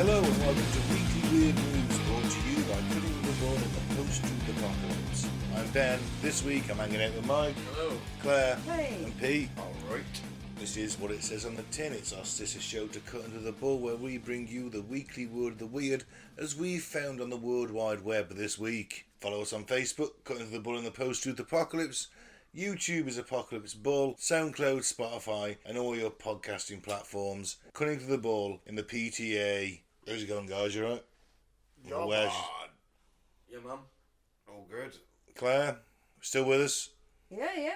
Hello and welcome to Weekly Weird News, brought to you by Cutting the Ball in the Post-Truth Apocalypse. I'm Ben. This week I'm hanging out with Mike. Hello. Claire. Hey. And Pete. Alright. This is what it says on the tin. It's our sister show to Cut into the Bull, where we bring you the weekly word of the weird as we found on the World Wide Web this week. Follow us on Facebook, Cut into the Bull in the Post-Truth Apocalypse. YouTube is Apocalypse Bull, SoundCloud, Spotify, and all your podcasting platforms. Cutting to the Bull in the PTA. How's it going, guys? You right? Job Where's on. Yeah, mum. All good. Claire? Still with us? Yeah.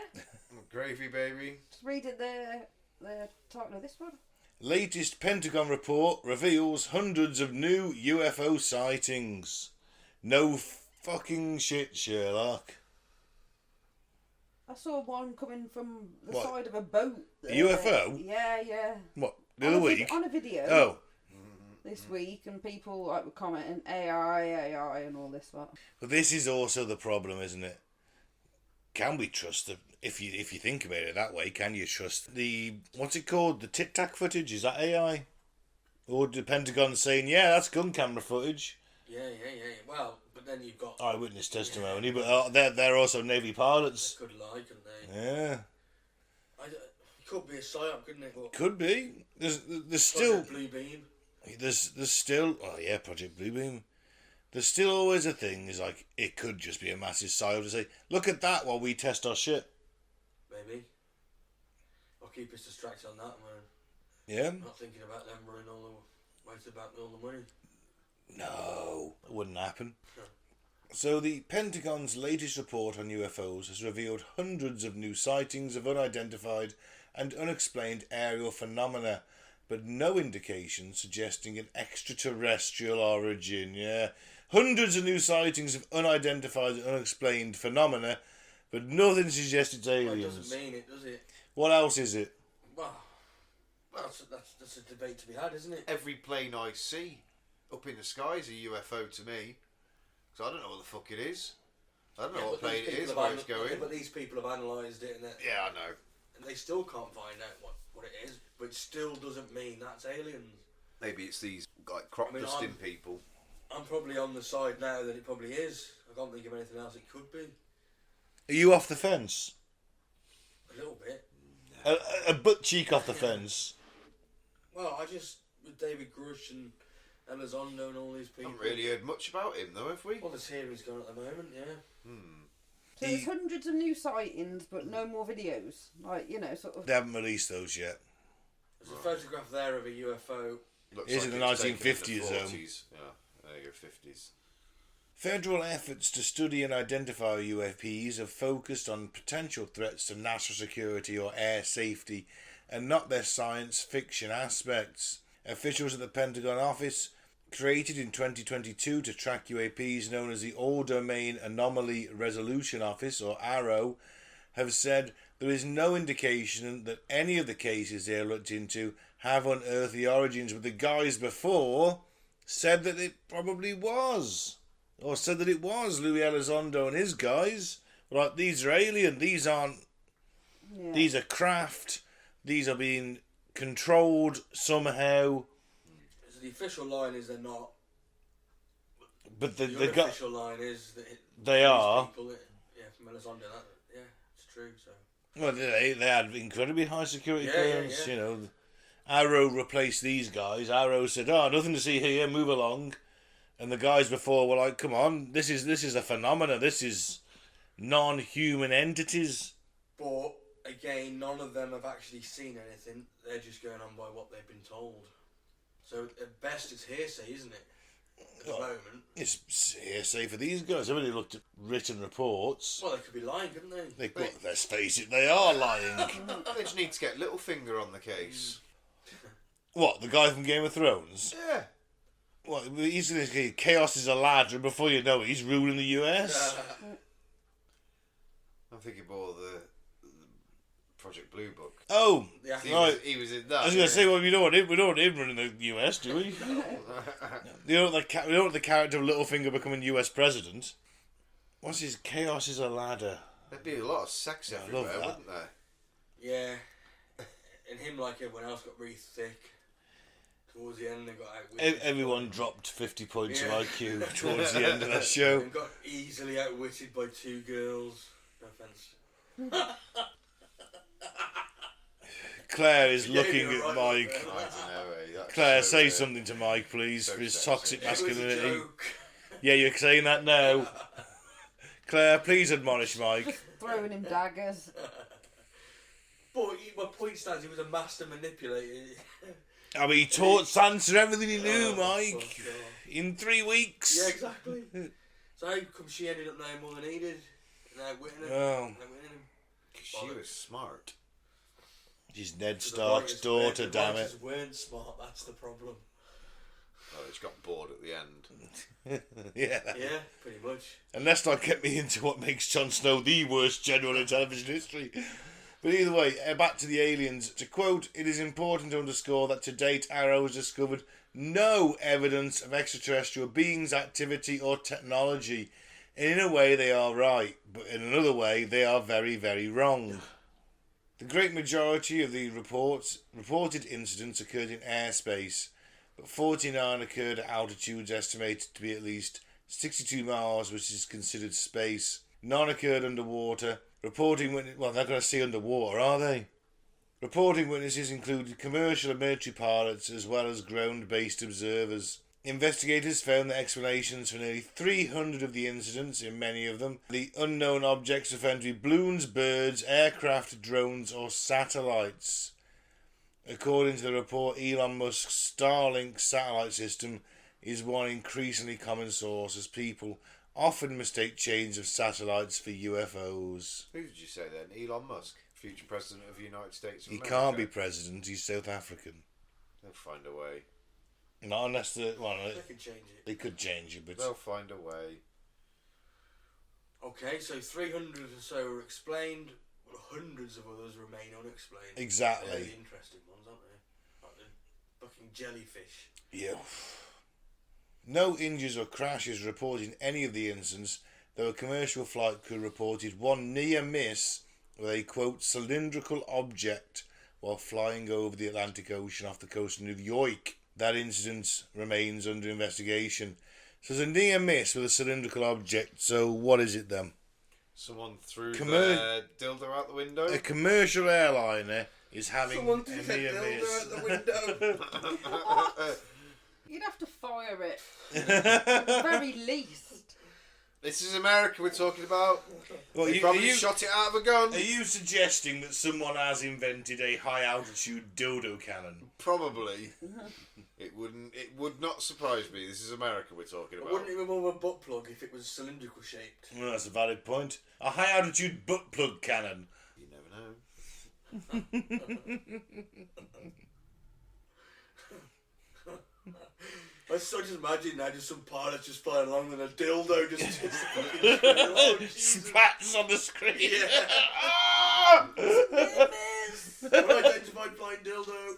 Gravy, baby. Just reading the title of this one. Latest Pentagon report reveals hundreds of new UFO sightings. No fucking shit, Sherlock. I saw one coming from the What? side of a boat. A UFO? Yeah. What? The other week? On a video. Oh. This week, and people were commenting AI and all this lot. But this is also the problem, isn't it? Can we trust the... If you think about it that way, can you trust the... What's it called? The tic-tac footage? Is that AI? Or the Pentagon saying, yeah, that's gun camera footage? Yeah. Well, but then you've got... Eyewitness testimony, but they're also Navy pilots. They could lie, couldn't they? Yeah. It could be a psyop, couldn't it? But Could be. There's still... Blue Beam. There's still... Oh, yeah, Project Bluebeam. There's still always a thing, is like, it could just be a massive psyop to say, look at that while we test our shit. Maybe. I'll keep us distracted on that, man. Yeah? Not thinking about them running all the way to back all the money. No, it wouldn't happen. So the Pentagon's latest report on UFOs has revealed hundreds of new sightings of unidentified and unexplained aerial phenomena, but no indication suggesting an extraterrestrial origin. Yeah, hundreds of new sightings of unidentified and unexplained phenomena, but nothing suggests it's aliens. Well, it doesn't mean it, does it? What else is it? Well, that's a debate to be had, isn't it? Every plane I see up in the sky is a UFO to me. Because I don't know what the fuck it is. I don't know what plane it is, where it's going. But these people have analysed it, Yeah, I know. and they still can't find out what it is. But it still doesn't mean that's aliens. Maybe it's these like crop dusting people. I'm probably on the side now that it probably is. I can't think of anything else it could be. Are you off the fence? A little bit. A butt cheek off the fence? Well, with David Grush and Elizondo and all these people. Haven't really heard much about him though, have we? Well, there's hearings going at the moment, yeah. So there's hundreds of new sightings, but no more videos. Sort of. They haven't released those yet. There's a photograph there of a UFO. Looks Is it the it's taken in 1950s though? 40s. Yeah, there you go, 50s. Federal efforts to study and identify UFPs have focused on potential threats to national security or air safety and not their science fiction aspects. Officials at the Pentagon office, created in 2022 to track UAPs, known as the All Domain Anomaly Resolution Office, or ARROW, have said there is no indication that any of the cases they looked into have unearthly origins, but the guys before said that it probably was. Or said that it was Louis Elizondo and his guys. Like, these are alien, these aren't... Yeah. These are craft, these are being controlled somehow. So the official line is they're not. But The they got... unofficial line is that They these are. People, from Elizondo, yeah, it's true, so... Well, they had incredibly high security Yeah, clearance, yeah. you know. Arrow replaced these guys. Arrow said, nothing to see here, move along. And the guys before were like, come on, this is a phenomena, this is non-human entities. But, again, none of them have actually seen anything. They're just going on by what they've been told. So, at best, it's hearsay, isn't it? At the moment. It's hearsay for these guys. Everybody looked at written reports. Well, they could be lying, couldn't they? Let's face it, they are lying. They just need to get Littlefinger on the case. What, the guy from Game of Thrones? Yeah. Well, he's going to chaos is a ladder, and before you know it, he's ruling the US. I'm thinking more the Project Blue Book. Oh, Yeah. He was in that. I was going to say, well, we don't want him running the US, do we? We don't want the character of Littlefinger becoming US president. What's his chaos is a ladder? There'd be a lot of sex I everywhere, love that. wouldn't there? Yeah. And him, like everyone else, got really thick. Towards the end, they got outwitted. Everyone dropped 50 points Yeah. of IQ towards the end of that show. And got easily outwitted by 2 girls. No offence. Claire is Yeah, looking you're at right, Mike. I don't know. That's Claire, so say good. something to Mike, please, So for his sexy. toxic It was a masculinity. joke. Yeah, you're saying that now. Claire, please admonish Mike. Throwing him daggers. But my point stands, he was a master manipulator. I mean, he taught Sansa everything he knew, Oh, Mike. fuck off. In 3 weeks. Yeah, exactly. So how come she ended up knowing more than he did? And outwitting him? Oh. Outwitting him? 'Cause she was smart. She's Ned So the Stark's writers daughter, weren't- damn the it. writers weren't smart, that's the problem. Oh, she got bored at the end. Yeah. Yeah, pretty much. And let's not get me into what makes Jon Snow the worst general in television history. But either way, back to the aliens. To quote, "It is important to underscore that to date Arrow has discovered no evidence of extraterrestrial beings, activity or technology. And in a way they are right, but in another way they are very, very wrong. The great majority of the reported incidents occurred in airspace, but 49 occurred at altitudes estimated to be at least 62 miles, which is considered space. None occurred underwater. Reporting witnesses, well, they're going to see underwater, are they? Reporting witnesses included commercial and military pilots as well as ground-based observers. Investigators found the explanations for nearly 300 of the incidents. In many of them, the unknown objects are found to be balloons, birds, aircraft, drones or satellites. According to the report, Elon Musk's Starlink satellite system is one increasingly common source as people often mistake chains of satellites for UFOs. Who did you say then? Elon Musk, future president of the United States of He America. can't be president, he's South African. They'll find a way. Not unless They can change it. they could change it, but They'll find a way. Okay, so 300 or so are explained, but hundreds of others remain unexplained. Exactly. They're the interesting ones, aren't they? Like the fucking jellyfish. yeah. No injuries or crashes reported in any of the incidents, though a commercial flight crew reported one near miss with a, quote, cylindrical object while flying over the Atlantic Ocean off the coast of New York. That incident remains under investigation. So there's a near miss with a cylindrical object, so what is it then? Someone threw Commer- their dildo out the window. A commercial airliner is having Someone a threw their near dildo miss. out the window. You'd have to fire it. At the very least. This is America we're talking about. Well, They you- probably are you- shot it out of a gun. Are you suggesting that someone has invented a high altitude dildo cannon? Probably. It would not surprise me. This is America we're talking I about. wouldn't even want a butt plug if it was cylindrical shaped. Well, that's a valid point. A high altitude butt plug cannon. You never know. I just imagine now just some pilot just flying along and a dildo just hits the fucking screen. Oh, Jesus. Splats on the screen. Yeah. Unidentified flying dildo.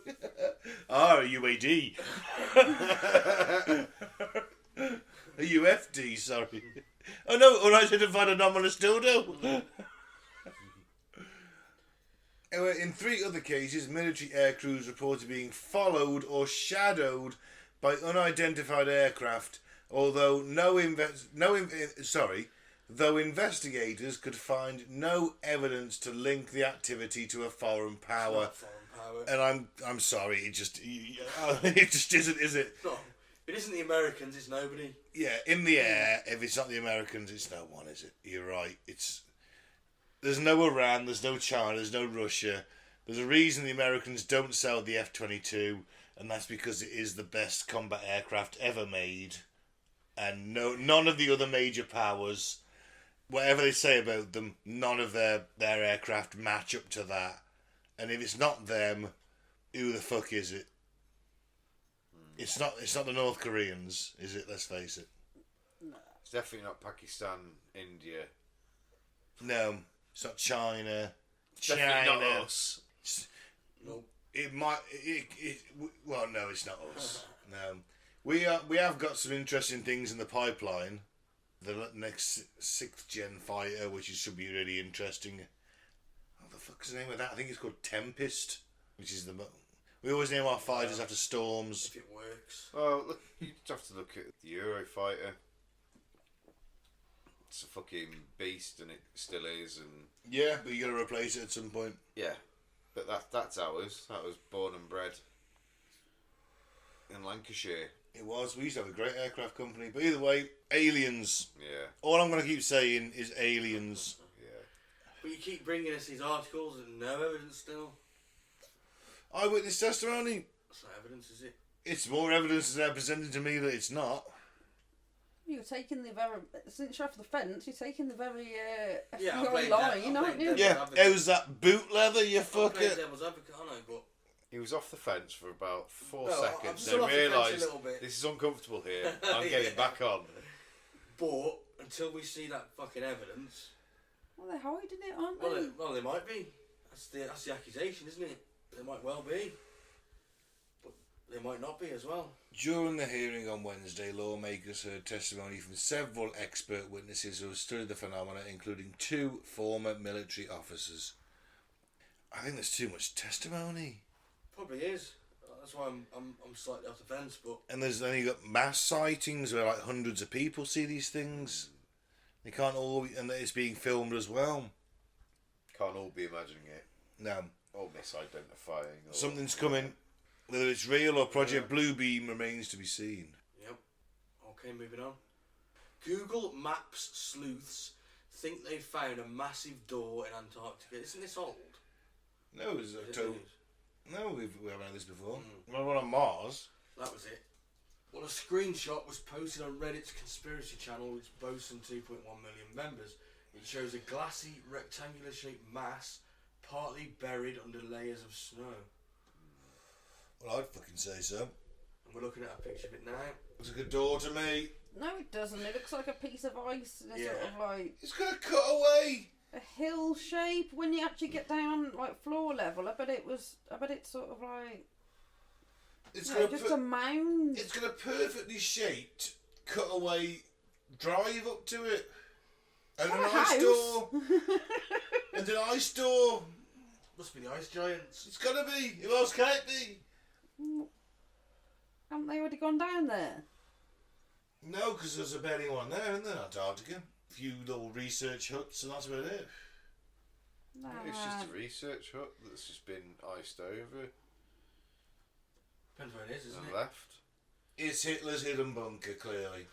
A UAD. A UFD, sorry. Oh no, unidentified anomalous dildo. Anyway, in 3 other cases, military aircrews reported being followed or shadowed by unidentified aircraft, although though investigators could find no evidence to link the activity to a foreign power. Not foreign power. And I'm sorry, it just isn't, is it? No, it isn't the Americans, it's nobody. Yeah, in the air, if it's not the Americans, it's no one, is it? You're right. There's no Iran, there's no China, there's no Russia. There's a reason the Americans don't sell the F-22, and that's because it is the best combat aircraft ever made. And none of the other major powers, whatever they say about them, none of their aircraft match up to that. And if it's not them, who the fuck is it? It's not the North Koreans, is it? Let's face it. It's definitely not Pakistan, India. No, it's not China. Definitely not us. Nope. It might. Well, no, it's not us. No, we have got some interesting things in the pipeline. The next 6th gen fighter, which should be really interesting. What the fuck's the name of that? I think it's called Tempest, which is We always name our fighters after storms. If it works. Well, look, you just have to look at the Eurofighter. It's a fucking beast, and it still is. And Yeah, but you got to replace it at some point. yeah, but that's ours. That was born and bred in Lancashire. It was. We used to have a great aircraft company. But either way, aliens. Yeah, All I'm going to keep saying is aliens. yeah. But you keep bringing us these articles and no evidence still. Eyewitness testimony. That's not evidence, is it? It's more evidence that they're presenting to me that it's not. You're taking the very, since you're off the fence, you're taking the very Yeah, I FBI blame line, that. I aren't blame you? them. Yeah, it was that boot leather, you I'm playing fucker. devil's advocate, aren't I? But He was off the fence for about 4 No, I'm seconds, still then off the fence a realised little bit. this is uncomfortable here. I'm Yeah. getting back on. but until we see that fucking evidence, Well, they're hiding it, aren't well, they? well, they might be. That's the accusation, isn't it? They might well be, but they might not be as well. During the hearing on Wednesday, lawmakers heard testimony from several expert witnesses who have studied the phenomena, including 2 former military officers. I think there's too much testimony. Probably is. That's why I'm slightly off the fence, but And then you got mass sightings where like hundreds of people see these things. They can't all be, and it's being filmed as well. Can't all be imagining it No. or misidentifying. Or Something's coming. Whether it's real or Project Bluebeam remains to be seen. yep. Okay, moving on. Google Maps sleuths think they found a massive door in Antarctica. Isn't this old? No, it's Is it total. news? No, we haven't had this before. Well, we're on Mars. That was it. Well, a screenshot was posted on Reddit's conspiracy channel, which boasts some 2.1 million members. It shows a glassy, rectangular-shaped mass, partly buried under layers of snow. Well, I'd fucking say so. And we're looking at a picture of it now. Looks like a door to me. No, it doesn't. It looks like a piece of ice in a sort Yeah. of like It's got a cutaway. a hill shape. When you actually get down like floor level, I bet it's sort of like It's no, got just a mound. It's got a perfectly shaped cutaway drive up to it, and What an a ice house. door, and an ice door. Must be the ice giants. It's gotta be. Who else can it be? Haven't they already gone down there? No, because there's a barely one there, isn't there? Antarctica. A few little research huts, and that's about it. Nah. It's just a research hut that's just been iced over Depends where it is, isn't and it? left. It's Hitler's hidden bunker, clearly.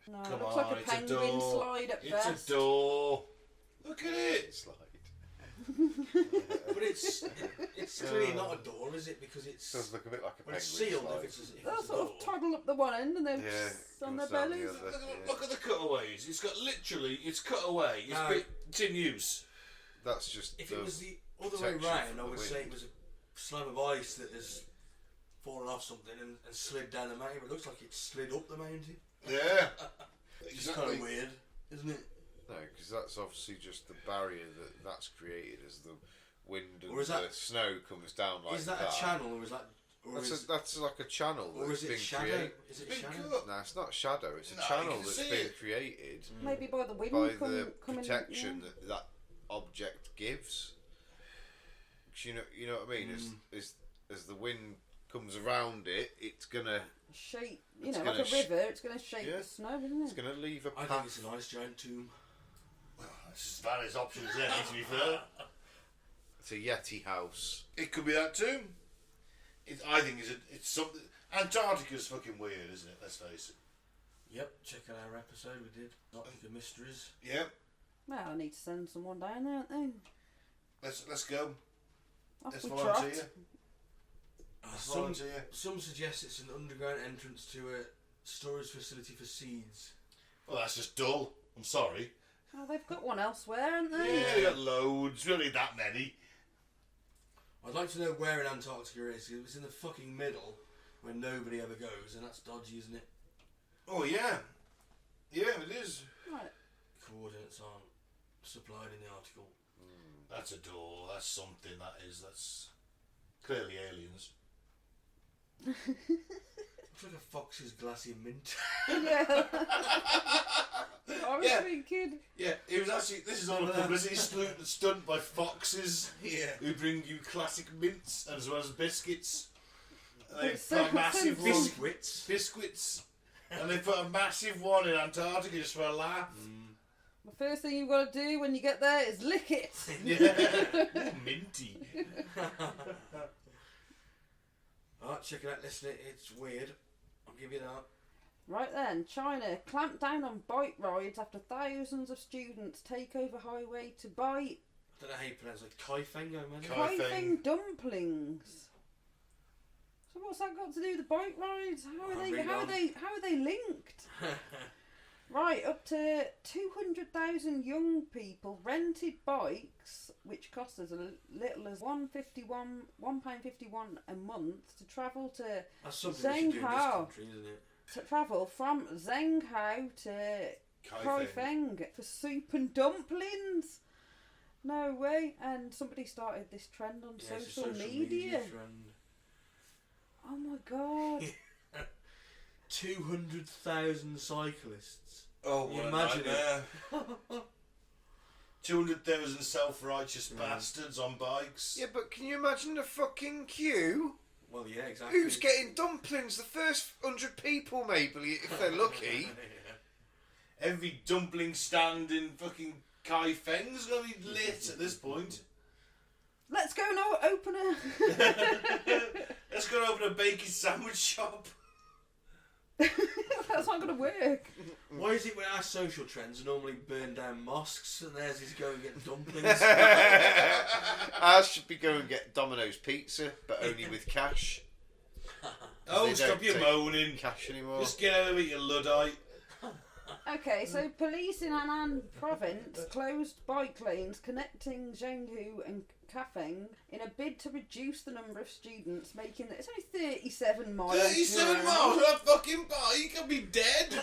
No, Come it looks on, like a it's a penguin door. slide at It's best. a door. Look at it. Slide. But it's clearly not a door, is it? Because it's Does look a bit like a well, penguin it's sealed slide. if it's a They'll door. sort of toddle up the one end and then Yeah, on their comes down the bellies. other. Look at the cutaways. It's got literally. It's cut away. No. It's in use. That's just If it was the other way protection round, from I the would wind. say it was a slab of ice that has fallen off something and slid down the mountain. But it looks like it slid up the mountain. Yeah. It's kind of weird, isn't it? No, because that's obviously just the barrier that's created as the wind and Or is that- the snow comes down like Is that a channel or is that? Or That's like a channel or that's is been it shadow? created. Is it Been shadow? cut. No, it's not shadow. It's a No, you channel can that's see been it. created Maybe by the wind by coming the coming. protection yeah. that object gives. 'Cause you know what I mean. As the wind comes around it, it's gonna Shape, It's like gonna a river. It's going to shape yeah. the snow, isn't it's it? gonna leave a I think path. it's an ice giant tomb. There's various options there, to be fair. It's a Yeti house. It could be that too. I think it's something. Antarctica's fucking weird, isn't it? Let's face it. Yep, check out our episode we did. Antarctica Mysteries. Yeah. Well, I need to send someone down there, don't Let's go. they? Let's Off we volunteer. trot. Some, Volunteer. some suggest it's an underground entrance to a storage facility for seeds. Well, that's just dull. I'm sorry. Oh, they've got one elsewhere, haven't they? Yeah, we got loads. We don't need that many. I'd like to know where in Antarctica it is. 'Cause it's in the fucking middle where nobody ever goes, and that's dodgy, isn't it? Oh yeah. Yeah, it is. Right. Coordinates aren't supplied in the article. That's a door. That's something. That's clearly aliens. Looks like a fox's glassy mint. Yeah. I was thinking. Yeah, it was actually. This is all a publicity stunt by foxes. Yeah. Who bring you classic mints as well as biscuits. And they It's put a so massive one. Biscuits. Biscuits. And they put a massive one in Antarctica just for a laugh. The first thing you've got to do when you get there is lick it. Yeah. Minty. Alright, check it out, listen, it's weird. I'll give you that. Right then, China clamped down on bike rides after thousands of students take over highway to buy I don't know how you pronounce it. Kaifeng, I imagine. Kaifeng dumplings. So what's that got to do with the bike rides? How are they linked? Right, up to 200,000 young people rented bikes, which cost as little as £1.51 a month to travel to That's something we should do in this country, isn't it? to travel from Zhenghao to Kaifeng for soup and dumplings. No way! And somebody started this trend on It's a social media. trend. Oh my god! 200,000 cyclists. Oh, Can you what imagine it? 200,000 self-righteous bastards on bikes. Yeah, but can you imagine the fucking queue? Well, yeah, exactly. Who's getting dumplings? The first 100 people, maybe, if they're lucky. Every dumpling stand in fucking Kaifeng's gonna be lit at this point. Let's go and open a. Let's go open a bacon sandwich shop. That's not going to work. Why is it when our social trends normally burn down mosques and theirs is go and get dumplings? Ours should be go and get Domino's pizza, but only with cash. Oh, They stop don't your take moaning. Cash anymore. Just get over it, you Luddite. Okay, so police in Annan province closed bike lanes connecting Zhenghu and Kaifeng in a bid to reduce the number of students making it. It's only 37 miles. 37 miles on a fucking bike, I'll be dead.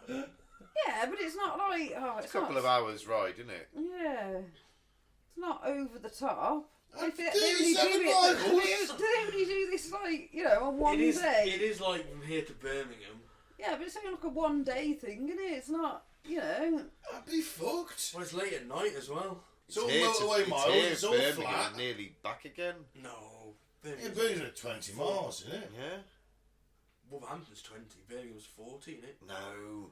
Yeah, but it's not like It's a couple of hours ride, isn't it? Yeah, it's not over the top. And They only 37 do miles. they only do this like on one It day. is like from here to Birmingham. Yeah, but it's only like a 1 day thing, isn't it? It's not, I'd be fucked. Well, it's late at night as well. It's all motorway miles, it's all Birmingham, flat. nearly back again. No. Yeah, Birmingham's Birmingham's at 20 miles, isn't it? Yeah. Wolverhampton's 20. Birmingham's 40, isn't it? No.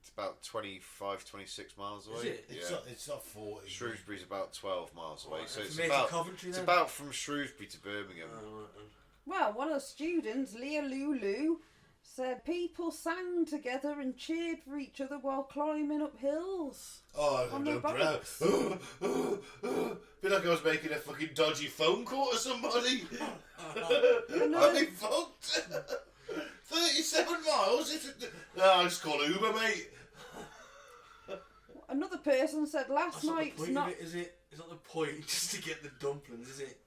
It's about 25, 26 miles away. Is it? Yeah. It's not 40. Shrewsbury's about 12 miles away, Right, so and it's from here to about Coventry it's then? about from Shrewsbury to Birmingham. Oh, right then. Well, one of the students, Leah Lulu, said people sang together and cheered for each other while climbing up hills. Oh, On no their bikes. Be like I was making a fucking dodgy phone call to somebody. Another- I'd be fucked. 37 miles? I'll just call Uber, mate. Another person said last That's not the night's point not. of it, is it? It's not the point just to get the dumplings, is it?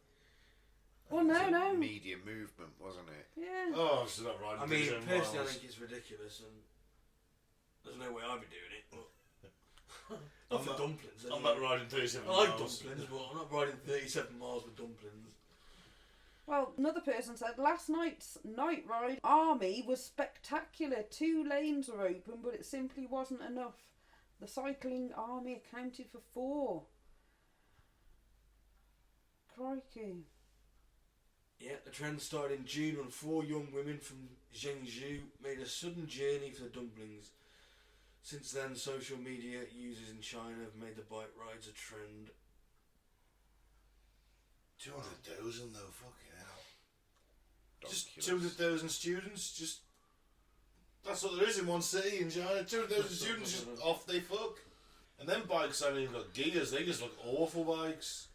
Well, no. Media movement, wasn't it? Yeah. Oh, it's not riding I mean, 37 personally, I miles. think it's ridiculous, and there's no way I'd be doing it. But not I'm for not- dumplings. I'm anyway. not riding 37 I like miles. dumplings, but I'm not riding 37 miles with dumplings. Well, another person said last night's night ride army was spectacular. 2 lanes were open, but it simply wasn't enough. The cycling army accounted for 4. Crikey. Yeah, the trend started in June when 4 young women from Zhengzhou made a sudden journey for the dumplings. Since then, social media users in China have made the bike rides a trend. 200,000 though, fucking hell. Just Ridiculous. 200,000 students, just... That's what there is in one city in China. 200,000 students just off they fuck. And then bikes haven't even got gears, they just look awful bikes.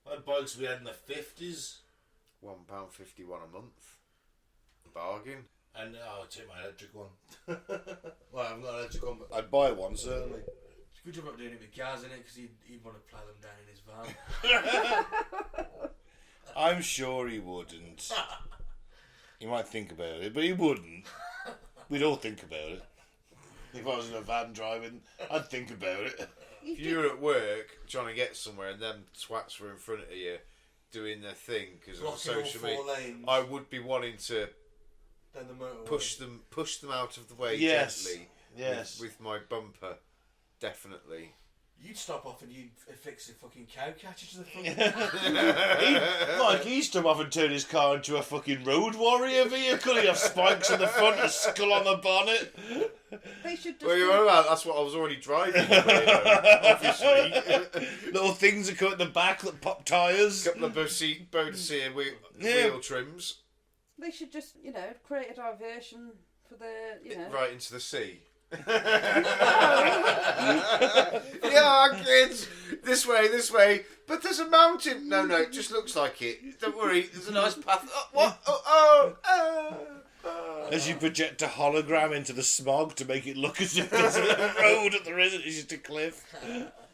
Like bikes we had in the 50s. £1.51 a month. Bargain. And I'll take my electric one. Well, I haven't got an electric one, but I'd buy one, certainly. It's a good job not doing it with gas in it, because he'd want to plough them down in his van. I'm sure he wouldn't. He might think about it, but he wouldn't. We'd all think about it. If I was in a van driving, I'd think about it. If you were at work trying to get somewhere and them twats were in front of you, doing their thing because of Blocking all social four media, lanes. I would be wanting to Then the motorway. push them out of the way Yes. gently. Yes. With my bumper, definitely. You'd stop off and you'd affix a fucking cow catcher to the front. He'd stop off and turn his car into a fucking road warrior vehicle. He'd have spikes on the front, a skull on the bonnet. They should just. Well, you're on about. That's what I was already driving. Obviously, Little things that come at the back that pop tyres. a couple of Bodicea wheel trims. They should just, create a diversion for the, Right into the sea. No. Yeah, kids, this way. But there's a mountain. No, it just looks like it. Don't worry, there's a nice path. Oh, what? As you project a hologram into the smog to make it look as if there's a road and there isn't, it's just a cliff.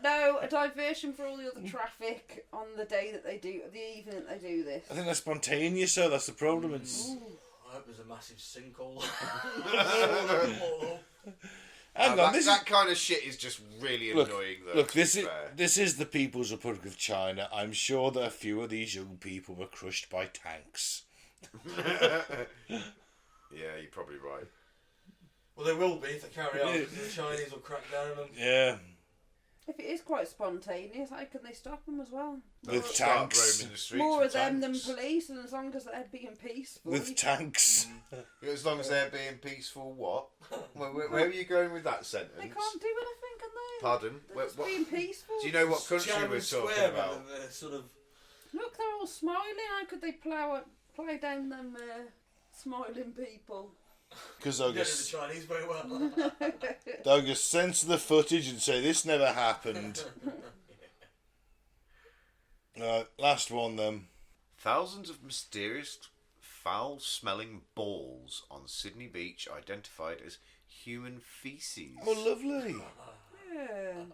No, a diversion for all the other traffic on the day that they do, the evening that they do this. I think that's spontaneous, so that's the problem. It's... I hope there's a massive sinkhole. Hang on, that kind of shit is just really annoying, though. Look, this is the People's Republic of China. I'm sure that a few of these young people were crushed by tanks. Yeah, you're probably right. Well, they will be if they carry on. The Chinese will crack down on them. Yeah. If it is quite spontaneous, how can they stop them as well? With Start tanks. roaming the streets More with of them than tanks. police, and as long as they're being peaceful. With tanks. As long as they're being peaceful, what? Where are you going with that sentence? They can't do anything, can they? Pardon? They're just being peaceful. Do you know what country Tiananmen we're Square, talking about? Sort of. Look, they're all smiling. How could they plow down them smiling people? Because You don't know the Chinese very well. they'll just censor the footage and say this never happened. Last one then. Thousands of mysterious, foul-smelling balls on Sydney Beach identified as human feces. Oh, lovely. Yeah.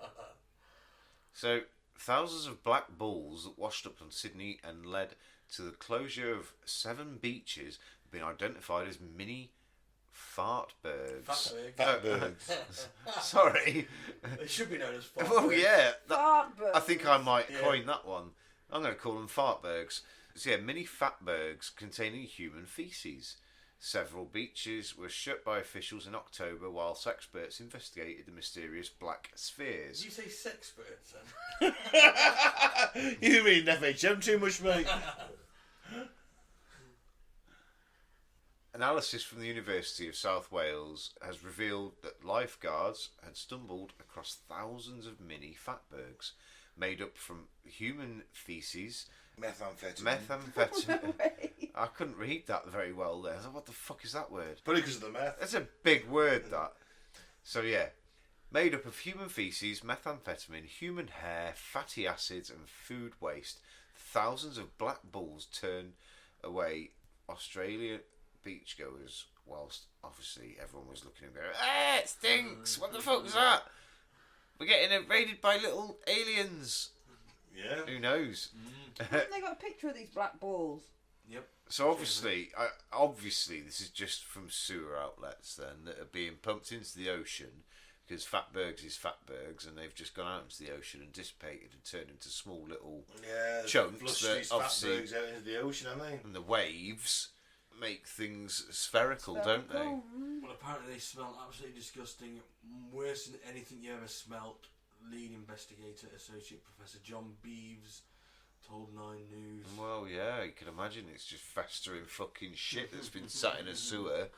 So, thousands of black balls that washed up on Sydney and led to the closure of 7 beaches have been identified as mini fartbergs. Fatbergs. Sorry. They should be known as fartbergs. Oh yeah, Fartbergs. I think I might coin that one. I'm going to call them fartbergs. So yeah, mini fatbergs containing human feces. Several beaches were shut by officials in October whilst experts investigated the mysterious black spheres. Did you say sexperts then? You mean FHM too much, mate? Analysis from the University of South Wales has revealed that lifeguards had stumbled across thousands of mini fatbergs made up from human feces, methamphetamine. I couldn't read that very well there. I thought, what the fuck is that word? Probably because of the meth. That's a big word, that. So yeah, made up of human feces, methamphetamine, human hair, fatty acids and food waste. Thousands of black balls turn away Australia beachgoers, whilst obviously everyone was looking and going, it stinks, what the fuck was that? We're getting invaded by little aliens. Yeah. Who knows? Haven't they got a picture of these black balls? Yep. So obviously this is just from sewer outlets then that are being pumped into the ocean, because fatbergs is fatbergs, and they've just gone out into the ocean and dissipated and turned into small little chunks Flush that these obviously, fatbergs out into the ocean, aren't they? and the waves make things spherical, don't they? Well, apparently they smell absolutely disgusting, worse than anything you ever smelt. Lead investigator, Associate Professor John Beeves told 9 News. Well, yeah, you can imagine it's just festering fucking shit that's been sat in a sewer.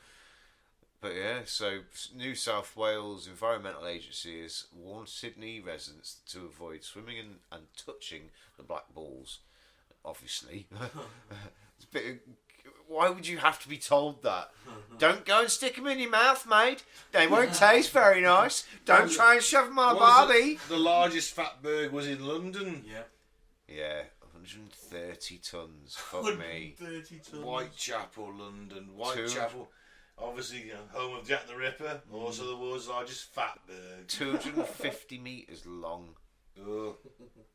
But yeah, so New South Wales Environmental Agency has warned Sydney residents to avoid swimming and touching the black balls. Obviously. It's a bit, why would you have to be told that? Don't go and stick them in your mouth, mate. They won't taste very nice. Don't try and shove them on a barbie. The largest fatberg was in London. Yeah. Yeah, 130 tons. Fuck me. 130 tons. Whitechapel, London. Whitechapel, obviously, home of Jack the Ripper. Also the world's largest fatberg. 250 metres long. Ugh.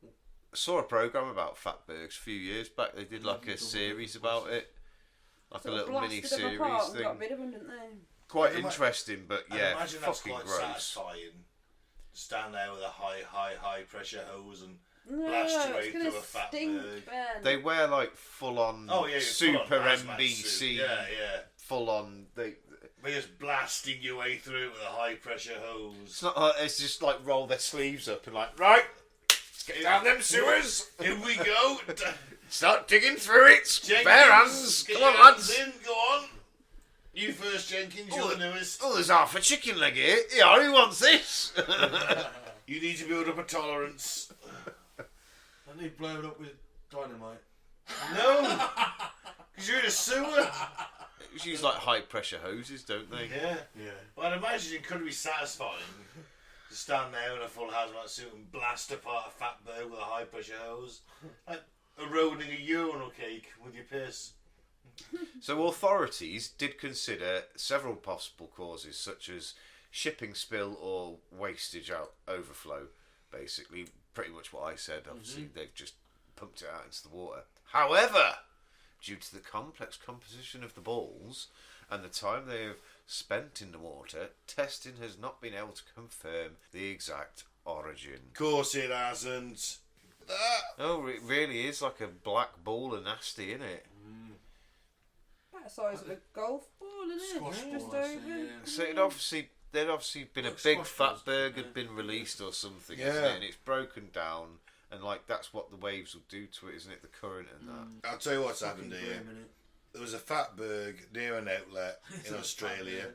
I saw a programme about fatbergs a few years back. They did like a series about it. Like a little mini series thing. Got rid of them, didn't they? Quite interesting, but I yeah, imagine that's fucking quite gross. satisfying. Stand there with a high pressure hose and blast your way it's gonna through a fat stink, berg. Ben. They wear like full on super full-on hazmat NBC, suit. Yeah. full on. They're just blasting your way through it with a high pressure hose. It's not. It's just like roll their sleeves up and like right. Get down them sewers. Here we go. Start digging through it. Jenkins, Bare hands. get Come on, your hands lads. in. Go on. You first, Jenkins. You're the newest. Oh, there's half a chicken leg here. Yeah, who wants this? You need to build up a tolerance. And they blow it up with dynamite. No, because you're in a sewer. Use like high pressure hoses, don't they? Yeah. Yeah. Well, I'd imagine it could be satisfying to stand there in a full hazmat suit and blast apart a fat bird with a high pressure hose, like eroding a urinal cake with your piss. So authorities did consider several possible causes, such as shipping spill or wastage out overflow. Basically, pretty much what I said. Obviously, they've just pumped it out into the water. However, due to the complex composition of the balls and the time they have spent in the water, testing has not been able to confirm the exact origin. Of course it hasn't. Oh, it really is like a black ball of nasty, isn't it? About the size of a golf ball, isn't it? Squash Just ball, I'd say, over. yeah. So there'd obviously been Like a big squash fat balls, berg yeah. had been released or something, Yeah. isn't it? And it's broken down, and like that's what the waves will do to it, isn't it? The current and that. I'll tell you what's happened Fucking here. grim, innit? There was a fat berg near an outlet in Australia.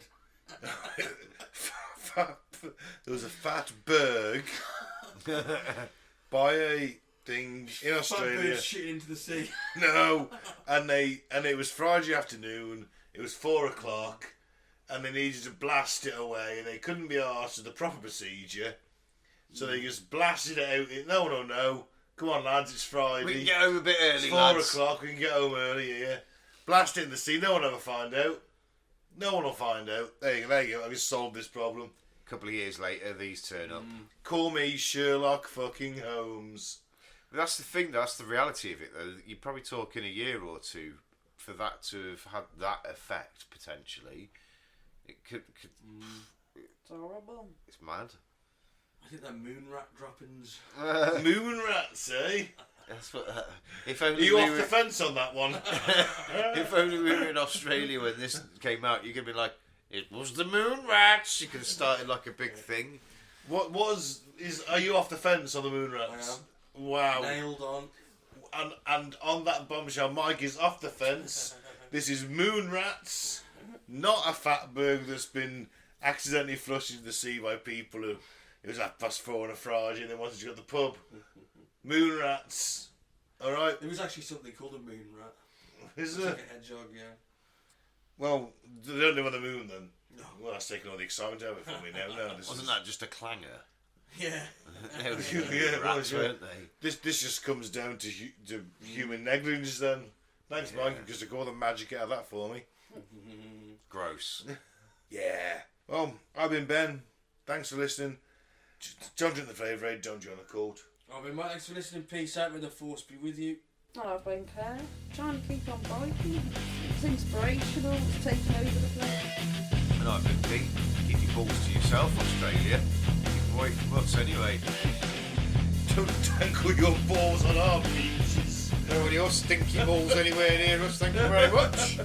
There was a fat berg by a thing in Australia. Shit into the sea. No, and it was Friday afternoon. It was 4 o'clock, and they needed to blast it away, and they couldn't be arsed with the proper procedure, so they just blasted it out. No. Come on, lads, it's Friday. We can get home a bit early, It's 4 lads. o'clock. We can get home early. Yeah, blast it in the sea. No one will ever find out. No one will find out. There you go. I've just solved this problem. A couple of years later, these turn up. Call me Sherlock fucking Holmes. But that's the thing. That's the reality of it, though. You're probably talking a year or two for that to have had that effect potentially. It could It's horrible. it's mad. I think they're moon rat droppings. Moon rats, eh? That's what. If Are only you we off were, the fence on that one? if only we were in Australia when this came out, you could be like, "It was the moon rats." You could have started like a big thing. Are you off the fence on the moon rats? Wow. Nailed on. And on that bombshell, Mike is off the fence. This is moon rats, not a fat berg that's been accidentally flushed into the sea by people who it was 4:30 on a Friday and they wanted to go to the pub. Moon rats. Alright. There was actually something called a moon rat. Is It's there? like a hedgehog, yeah. Well, they don't live on the moon then. No. Well, that's taking all the excitement out of it for me now. No, this Wasn't is, that just a clanger? Yeah. They were Yeah, it rats, was, yeah. weren't they? This just comes down to human negligence then. Thanks, Mike, because took all the magic out of that for me. Gross. Yeah. Well, I've been Ben. Thanks for listening. Don't drink the flavour aid, don't join the cult. I've been Mike. Thanks for listening. Peace out. May the force be with you. And I've been Clair. Trying to keep on biking. It's inspirational. It's taking over the place. And I've been Pete. Keep your balls to yourself, Australia. Keep away from us anyway. Don't tangle your balls on our beaches. Don't want your stinky balls anywhere near us, thank you very much.